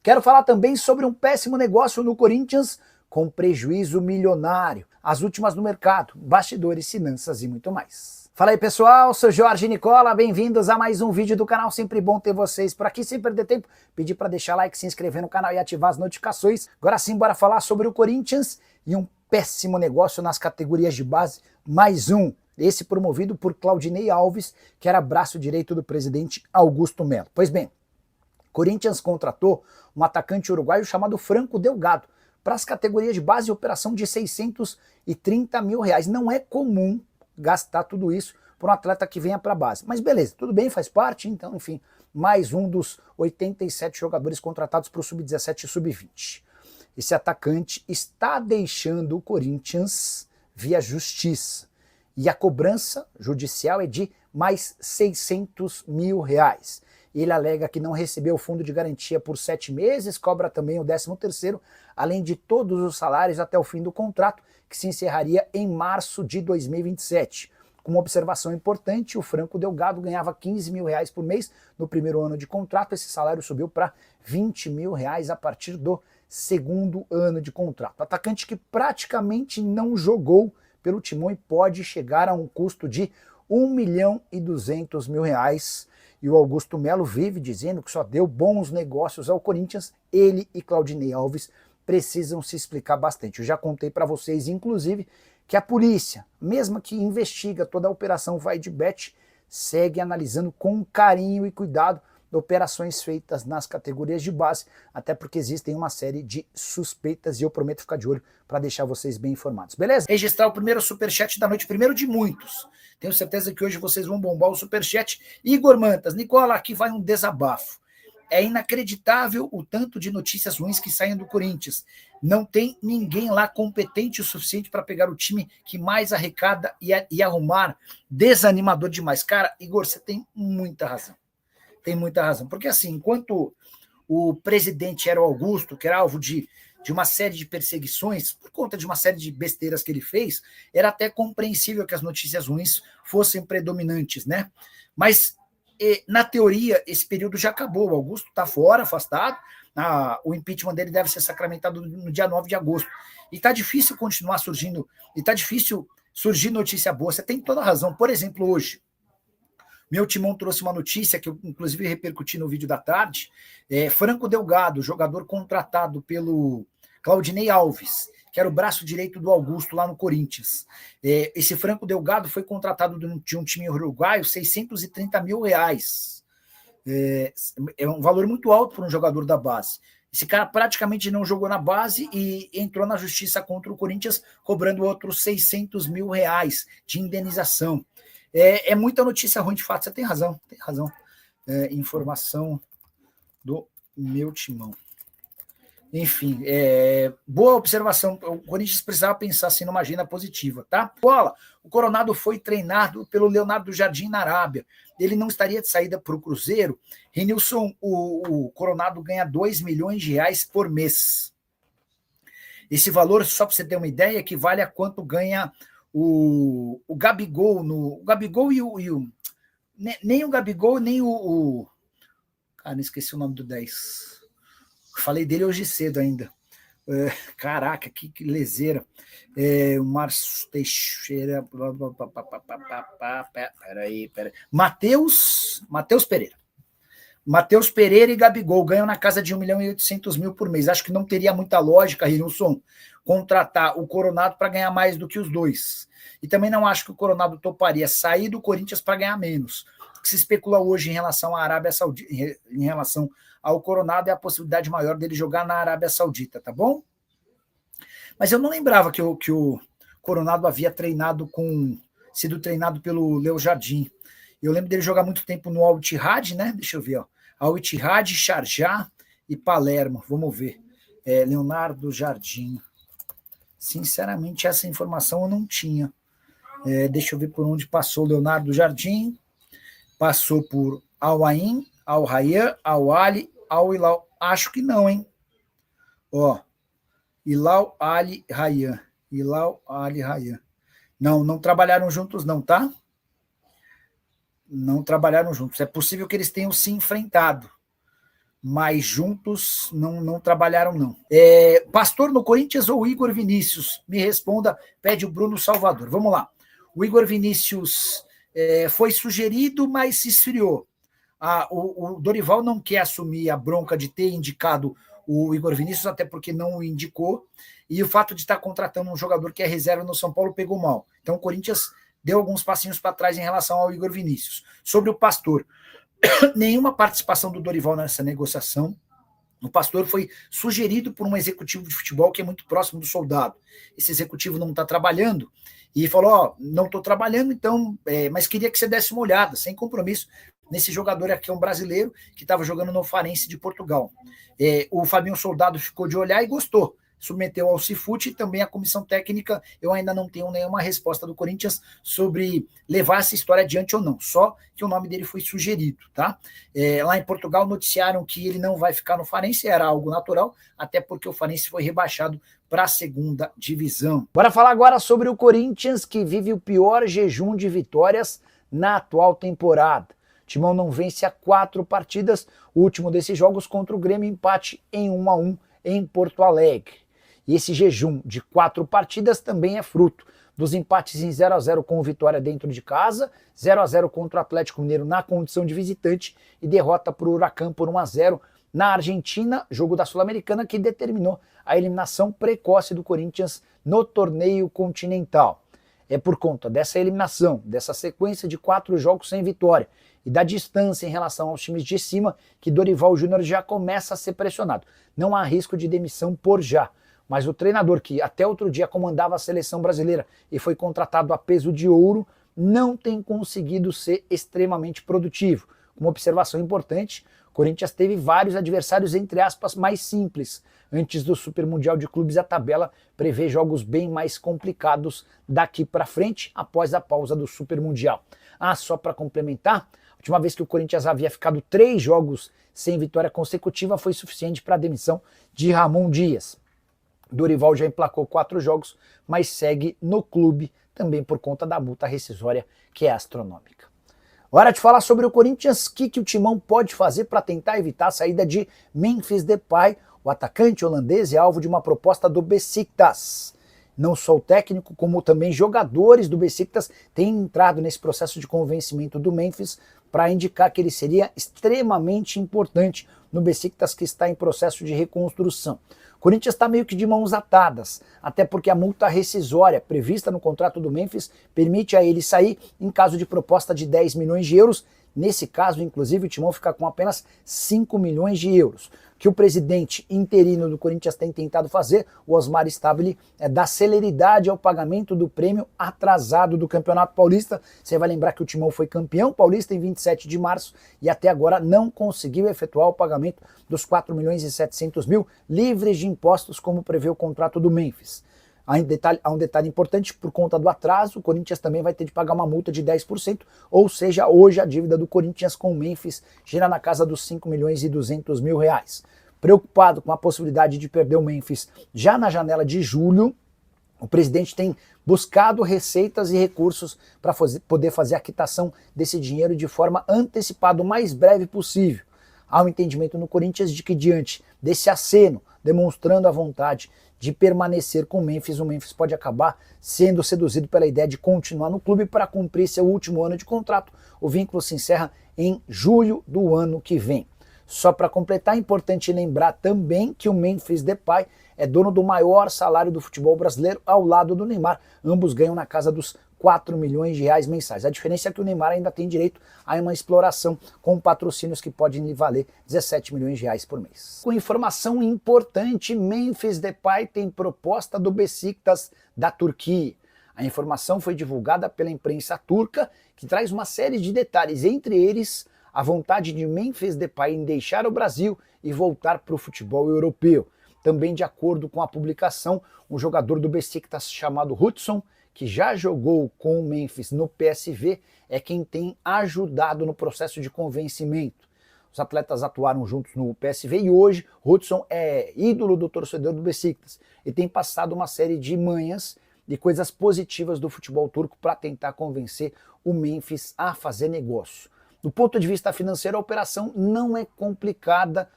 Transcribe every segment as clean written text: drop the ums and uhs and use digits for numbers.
Quero falar também sobre um péssimo negócio no Corinthians com prejuízo milionário, as últimas no mercado, bastidores, finanças e muito mais. Fala aí pessoal, sou Jorge Nicola, bem-vindos a mais um vídeo do canal, sempre bom ter vocês por aqui, sem perder tempo, pedir para deixar like, se inscrever no canal e ativar as notificações. Agora sim, bora falar sobre o Corinthians e um péssimo negócio nas categorias de base, mais um, esse promovido por Claudinei Alves, que era braço direito do presidente Augusto Melo. Pois bem, Corinthians contratou um atacante uruguaio chamado Franco Delgado para as categorias de base e operação de R$630 mil. Não é comum gastar tudo isso por um atleta que venha para a base. Mas beleza, tudo bem, faz parte, então, enfim, mais um dos 87 jogadores contratados para o Sub-17 e Sub-20. Esse atacante está deixando o Corinthians via justiça. E a cobrança judicial é de mais R$600 mil. Ele alega que não recebeu o fundo de garantia por 7 meses, cobra também o 13º, além de todos os salários até o fim do contrato, que se encerraria em março de 2027. Com uma observação importante, o Franco Delgado ganhava R$15 mil por mês no primeiro ano de contrato, esse salário subiu para R$20 mil a partir do segundo ano de contrato. Atacante que praticamente não jogou pelo Timão e pode chegar a um custo de R$1.200.000. E o Augusto Melo vive dizendo que só deu bons negócios ao Corinthians. Ele e Claudinei Alves precisam se explicar bastante. Eu já contei para vocês, inclusive, que a polícia, mesmo que investiga toda a operação Vai de Bet, segue analisando com carinho e cuidado operações feitas nas categorias de base, até porque existem uma série de suspeitas e eu prometo ficar de olho para deixar vocês bem informados, beleza? Registrar o primeiro superchat da noite, primeiro de muitos. Tenho certeza que hoje vocês vão bombar o superchat. Igor Mantas, Nicola, aqui vai um desabafo. É inacreditável o tanto de notícias ruins que saem do Corinthians. Não tem ninguém lá competente o suficiente para pegar o time que mais arrecada e arrumar. Desanimador demais. Cara, Igor, você tem muita razão. Tem muita razão. Porque assim, enquanto o presidente era o Augusto, que era alvo de uma série de perseguições, por conta de uma série de besteiras que ele fez, era até compreensível que as notícias ruins fossem predominantes, né? Mas, na teoria, esse período já acabou. O Augusto está fora, afastado, o impeachment dele deve ser sacramentado no dia 9 de agosto. E está difícil continuar surgindo, e está difícil surgir notícia boa. Você tem toda a razão. Por exemplo, hoje, meu Timão trouxe uma notícia que eu, inclusive, repercuti no vídeo da tarde. Franco Delgado, jogador contratado pelo Claudinei Alves, que era o braço direito do Augusto lá no Corinthians. Esse Franco Delgado foi contratado de um time uruguaio, R$630 mil. É um valor muito alto para um jogador da base. Esse cara praticamente não jogou na base e entrou na justiça contra o Corinthians, cobrando outros R$600 mil de indenização. É muita notícia ruim, de fato, você tem razão, tem razão. Informação do meu Timão. Enfim, boa observação. O Corinthians precisava pensar assim numa agenda positiva, tá? Bola, o Coronado foi treinado pelo Leonardo Jardim na Arábia. Ele não estaria de saída para o Cruzeiro? Renilson, o Coronado ganha R$2 milhões por mês. Esse valor, só para você ter uma ideia, equivale a quanto ganha o Gabigol, o Gabigol e o nem o Gabigol, nem o cara, não esqueci o nome do 10. Falei dele hoje cedo ainda. Caraca, que leseira. O Márcio Teixeira. Peraí. Matheus Pereira. Matheus Pereira e Gabigol ganham na casa de R$1.800.000 por mês. Acho que não teria muita lógica, Rinilson, contratar o Coronado para ganhar mais do que os dois. E também não acho que o Coronado toparia sair do Corinthians para ganhar menos. O que se especula hoje em relação à Arábia Saudita, em relação ao Coronado, é a possibilidade maior dele jogar na Arábia Saudita, tá bom? Mas eu não lembrava que o Coronado havia sido treinado pelo Leo Jardim. Eu lembro dele jogar muito tempo no Al Ittihad, né? Deixa eu ver, ó. Al Ittihad, Sharjah e Palermo. Vamos ver. Leonardo Jardim. Sinceramente, essa informação eu não tinha. Deixa eu ver por onde passou o Leonardo Jardim. Passou por Al Ain, Al Rayyan, Al Ali, Al Hilal. Acho que não, hein? Ó. Hilal Ali Rayyan. Hilal Ali Rayyan. Não trabalharam juntos, não, tá? Não trabalharam juntos. É possível que eles tenham se enfrentado. mas juntos não trabalharam, não. Pastor no Corinthians ou Igor Vinícius? Me responda, pede o Bruno Salvador. Vamos lá. O Igor Vinícius foi sugerido, mas se esfriou. O Dorival não quer assumir a bronca de ter indicado o Igor Vinícius, até porque não o indicou, e o fato de estar contratando um jogador que é reserva no São Paulo pegou mal. Então o Corinthians deu alguns passinhos para trás em relação ao Igor Vinícius. Sobre o Pastor, nenhuma participação do Dorival nessa negociação. O Pastor foi sugerido por um executivo de futebol que é muito próximo do Soldado. Esse executivo não está trabalhando e falou, não estou trabalhando, então, mas queria que você desse uma olhada, sem compromisso, nesse jogador aqui, um brasileiro que estava jogando no Farense de Portugal. O Fabinho Soldado ficou de olhar e gostou. Submeteu ao Cifute e também a comissão técnica. Eu ainda não tenho nenhuma resposta do Corinthians sobre levar essa história adiante ou não, só que o nome dele foi sugerido, tá? Lá em Portugal noticiaram que ele não vai ficar no Farense, era algo natural, até porque o Farense foi rebaixado para a segunda divisão. Bora falar agora sobre o Corinthians, que vive o pior jejum de vitórias na atual temporada. O Timão não vence há 4 partidas, o último desses jogos contra o Grêmio, empate em 1-1 em Porto Alegre. E esse jejum de 4 partidas também é fruto dos empates em 0-0 com o Vitória dentro de casa, 0-0 contra o Atlético Mineiro na condição de visitante e derrota para o Huracan por 1-0 na Argentina, jogo da Sul-Americana que determinou a eliminação precoce do Corinthians no torneio continental. É por conta dessa eliminação, dessa sequência de 4 jogos sem vitória e da distância em relação aos times de cima que Dorival Júnior já começa a ser pressionado. Não há risco de demissão por já. Mas o treinador que até outro dia comandava a seleção brasileira e foi contratado a peso de ouro, não tem conseguido ser extremamente produtivo. Uma observação importante, o Corinthians teve vários adversários, entre aspas, mais simples. Antes do Super Mundial de Clubes, a tabela prevê jogos bem mais complicados daqui para frente, após a pausa do Super Mundial. Só para complementar, a última vez que o Corinthians havia ficado 3 jogos sem vitória consecutiva foi suficiente para a demissão de Ramon Dias. Dorival já emplacou 4 jogos, mas segue no clube também por conta da multa rescisória, que é astronômica. Hora de falar sobre o Corinthians, o que o Timão pode fazer para tentar evitar a saída de Memphis Depay. O atacante holandês é alvo de uma proposta do Besiktas. Não só o técnico, como também jogadores do Besiktas têm entrado nesse processo de convencimento do Memphis para indicar que ele seria extremamente importante no Besiktas, que está em processo de reconstrução. O Corinthians está meio que de mãos atadas, até porque a multa rescisória prevista no contrato do Memphis permite a ele sair em caso de proposta de 10 milhões de euros. Nesse caso, inclusive, o Timão fica com apenas 5 milhões de euros. O que o presidente interino do Corinthians tem tentado fazer, o Osmar Stabile, é dar celeridade ao pagamento do prêmio atrasado do Campeonato Paulista. Você vai lembrar que o Timão foi campeão paulista em 27 de março e até agora não conseguiu efetuar o pagamento dos 4 milhões e 700 mil livres de impostos, como prevê o contrato do Memphis. Há um detalhe importante, por conta do atraso, o Corinthians também vai ter de pagar uma multa de 10%, ou seja, hoje a dívida do Corinthians com o Memphis gira na casa dos 5 milhões e 200 mil reais. Preocupado com a possibilidade de perder o Memphis já na janela de julho, o presidente tem buscado receitas e recursos para poder fazer a quitação desse dinheiro de forma antecipada, o mais breve possível. Há um entendimento no Corinthians de que, diante desse aceno, demonstrando a vontade de permanecer com o Memphis pode acabar sendo seduzido pela ideia de continuar no clube para cumprir seu último ano de contrato. O vínculo se encerra em julho do ano que vem. Só para completar, é importante lembrar também que o Memphis Depay é dono do maior salário do futebol brasileiro ao lado do Neymar. Ambos ganham na casa dos 4 milhões de reais mensais. A diferença é que o Neymar ainda tem direito a uma exploração com patrocínios que podem lhe valer 17 milhões de reais por mês. Com informação importante, Memphis Depay tem proposta do Besiktas da Turquia. A informação foi divulgada pela imprensa turca, que traz uma série de detalhes, entre eles a vontade de Memphis Depay em deixar o Brasil e voltar para o futebol europeu. Também, de acordo com a publicação, um jogador do Besiktas chamado Hudson, que já jogou com o Memphis no PSV, é quem tem ajudado no processo de convencimento. Os atletas atuaram juntos no PSV e hoje Hudson é ídolo do torcedor do Besiktas e tem passado uma série de manhas e coisas positivas do futebol turco para tentar convencer o Memphis a fazer negócio. Do ponto de vista financeiro, a operação não é complicada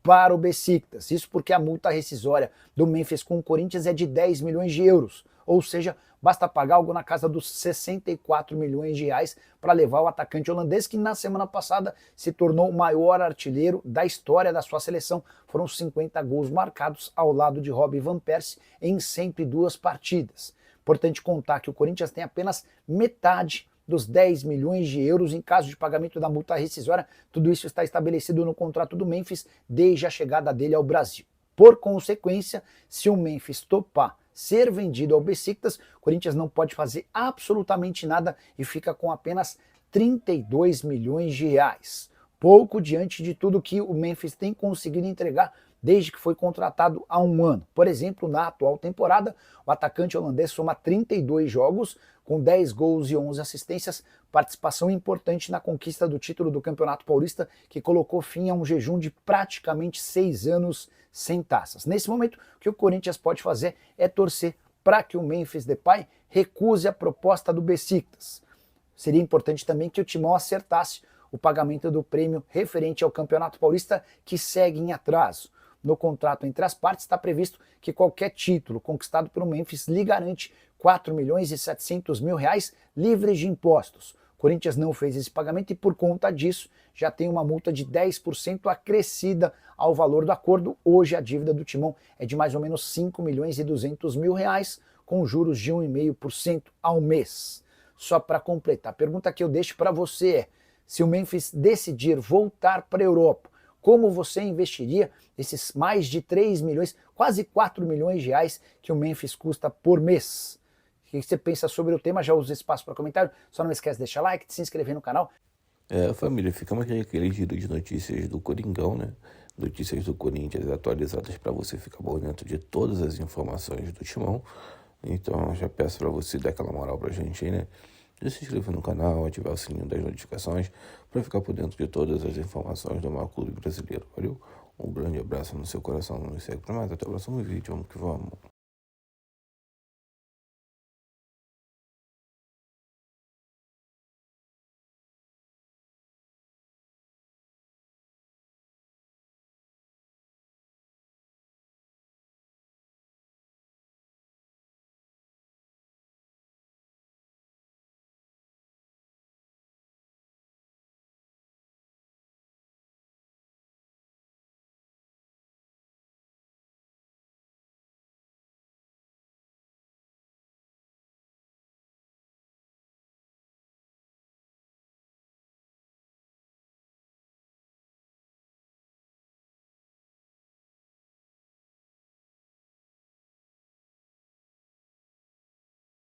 para o Besiktas. Isso porque a multa rescisória do Memphis com o Corinthians é de 10 milhões de euros, ou seja, basta pagar algo na casa dos 64 milhões de reais para levar o atacante holandês, que na semana passada se tornou o maior artilheiro da história da sua seleção. Foram 50 gols marcados ao lado de Robin van Persie em 102 partidas. Importante contar que o Corinthians tem apenas metade dos 10 milhões de euros em caso de pagamento da multa rescisória. Tudo isso está estabelecido no contrato do Memphis desde a chegada dele ao Brasil. Por consequência, se o Memphis topar ser vendido ao Besiktas, o Corinthians não pode fazer absolutamente nada e fica com apenas 32 milhões de reais. Pouco diante de tudo que o Memphis tem conseguido entregar desde que foi contratado há um ano. Por exemplo, na atual temporada, o atacante holandês soma 32 jogos, com 10 gols e 11 assistências, participação importante na conquista do título do Campeonato Paulista, que colocou fim a um jejum de praticamente 6 anos sem taças. Nesse momento, o que o Corinthians pode fazer é torcer para que o Memphis Depay recuse a proposta do Besiktas. Seria importante também que o Timão acertasse o pagamento do prêmio referente ao Campeonato Paulista, que segue em atraso. No contrato entre as partes está previsto que qualquer título conquistado pelo Memphis lhe garante 4 milhões e 700 mil reais livres de impostos. O Corinthians não fez esse pagamento e por conta disso já tem uma multa de 10% acrescida ao valor do acordo. Hoje a dívida do Timão é de mais ou menos 5 milhões e 200 mil reais, com juros de 1,5% ao mês. Só para completar, a pergunta que eu deixo para você é: se o Memphis decidir voltar para a Europa, como você investiria esses mais de 3 milhões, quase 4 milhões de reais que o Memphis custa por mês? O que você pensa sobre o tema? Já usa espaço para comentário. Só não esquece de deixar like, de se inscrever no canal. Família, ficamos aquele giro de notícias do Coringão, né? Notícias do Corinthians atualizadas para você ficar por dentro de todas as informações do Timão. Então, já peço para você dar aquela moral pra gente aí, né? De se inscrever no canal, ativar o sininho das notificações para ficar por dentro de todas as informações do maior clube brasileiro. Valeu? Um grande abraço no seu coração. Não me segue para mais. Até o próximo vídeo. Vamos que vamos.